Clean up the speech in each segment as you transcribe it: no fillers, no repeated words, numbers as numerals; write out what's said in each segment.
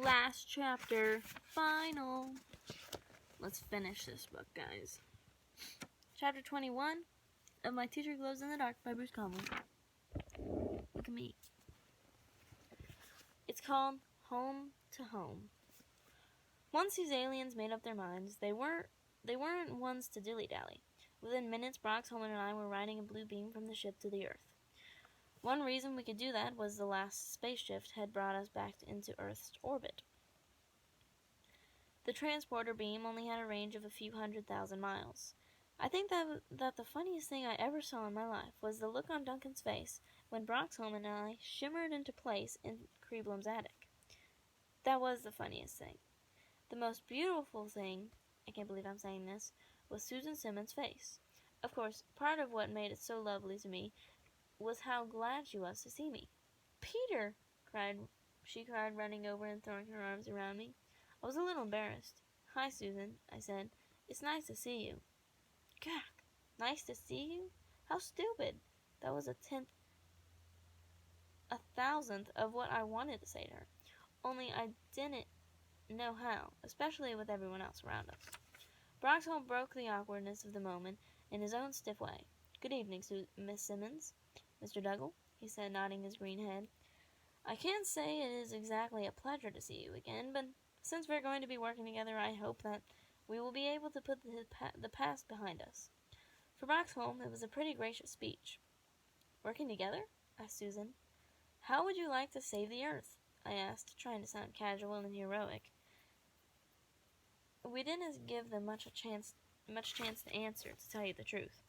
Last chapter. Final. Let's finish this book, guys. Chapter 21 of My Teacher Glows in the Dark by Bruce Coville. Look at me. It's called Home to Home. Once these aliens made up their minds, they weren't ones to dilly-dally. Within minutes, Broxholm and I were riding a blue beam from the ship to the Earth. One reason we could do that was the last space shift had brought us back into Earth's orbit. The transporter beam only had a range of a few 100,000 miles. I think that the funniest thing I ever saw in my life was the look on Duncan's face when Broxholm and I shimmered into place in Creeblem's attic. That was the funniest thing. The most beautiful thing, I can't believe I'm saying this, was Susan Simmons' face. Of course, part of what made it so lovely to me was how glad she was to see me. "Peter!" she cried, running over and throwing her arms around me. I was a little embarrassed. "Hi, Susan," I said. "It's nice to see you." "Gah! Nice to see you? How stupid!" That was a thousandth of what I wanted to say to her. Only I didn't know how, especially with everyone else around us. Broxholm broke the awkwardness of the moment in his own stiff way. "Good evening, Miss Simmons." "Mr. Dougal," he said, nodding his green head. "I can't say it is exactly a pleasure to see you again, but since we're going to be working together, I hope that we will be able to put the past behind us." For Broxholm, it was a pretty gracious speech. "Working together?" asked Susan. "How would you like to save the Earth?" I asked, trying to sound casual and heroic. We didn't give them much chance to answer, to tell you the truth.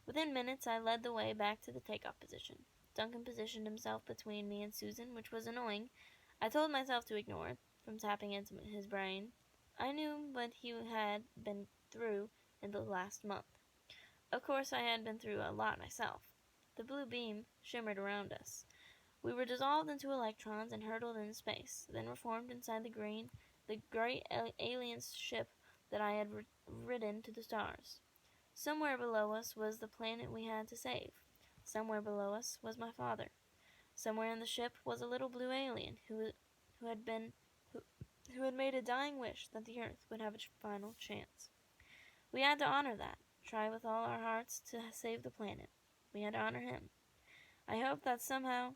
Within minutes, I led the way back to the takeoff position. Duncan positioned himself between me and Susan, which was annoying. I told myself to ignore it, from tapping into his brain. I knew what he had been through in the last month. Of course, I had been through a lot myself. The blue beam shimmered around us. We were dissolved into electrons and hurtled into space, then reformed inside the great alien ship that I had ridden to the stars. Somewhere below us was the planet we had to save. Somewhere below us was my father. Somewhere in the ship was a little blue alien who had made a dying wish that the Earth would have a final chance. We had to honor that, try with all our hearts to save the planet. We had to honor him. I hoped that somehow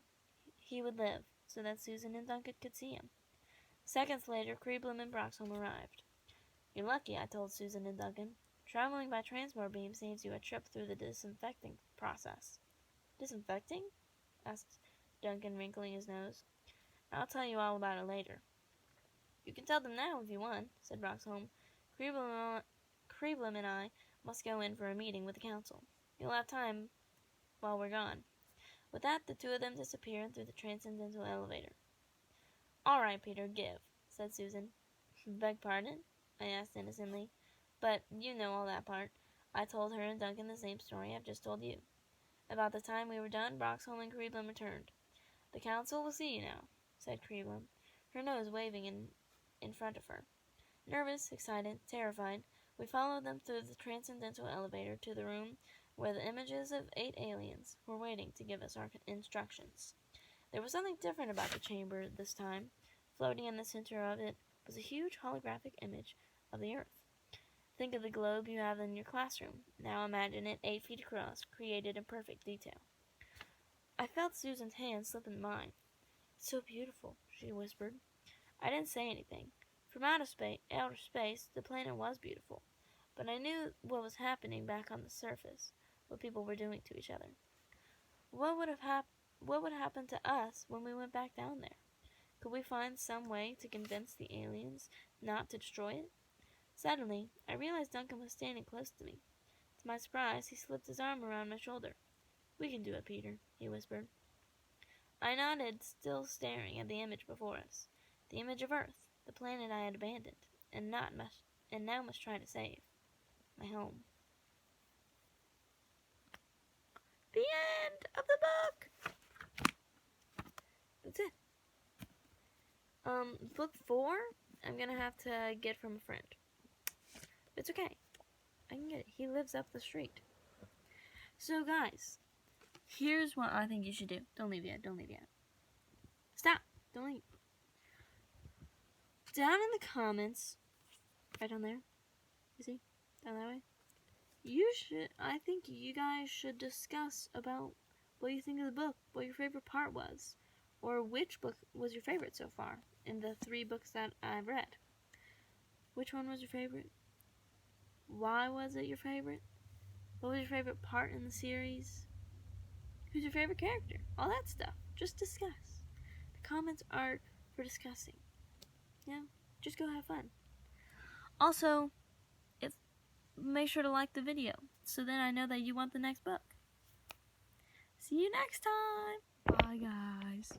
he would live, so that Susan and Duncan could see him. Seconds later, Creeblem and Broxholm arrived. "You're lucky," I told Susan and Duncan. "Traveling by transport beam saves you a trip through the disinfecting process." "Disinfecting?" asked Duncan, wrinkling his nose. "I'll tell you all about it later." "You can tell them now if you want," said Broxholm. Creeblem and I must go in for a meeting with the council. You'll have time while we're gone." With that, the two of them disappeared through the transcendental elevator. "All right, Peter, give," said Susan. "Beg pardon?" I asked innocently. "But you know all that part." I told her and Duncan the same story I've just told you. About the time we were done, Broxholm and Creeblem returned. "The council will see you now," said Creeblem, her nose waving in front of her. Nervous, excited, terrified, we followed them through the transcendental elevator to the room where the images of 8 aliens were waiting to give us our instructions. There was something different about the chamber this time. Floating in the center of it was a huge holographic image of the Earth. Think of the globe you have in your classroom. Now imagine it 8 feet across, created in perfect detail. I felt Susan's hand slip in mine. "It's so beautiful," she whispered. I didn't say anything. From outer space, the planet was beautiful. But I knew what was happening back on the surface, what people were doing to each other. What would happen to us when we went back down there? Could we find some way to convince the aliens not to destroy it? Suddenly, I realized Duncan was standing close to me. To my surprise, he slipped his arm around my shoulder. "We can do it, Peter," he whispered. I nodded, still staring at the image before us. The image of Earth, the planet I had abandoned, and now must try to save. My home. The end of the book! That's it. Book 4, I'm gonna have to get from a friend. It's okay. I can get it. He lives up the street. So, guys, here's what I think you should do. Don't leave yet. Stop. Don't leave. down in the comments, right down there, you see, down that way, I think you guys should discuss about what you think of the book, what your favorite part was, or which book was your favorite so far in the 3 books that I've read. Which one was your favorite? Why was it your favorite? What was your favorite part in the series? Who's your favorite character? All that stuff. Just discuss. The comments are for discussing. Just go have fun. Also, make sure to like the video so then I know that you want the next book. See you next time. Bye, guys.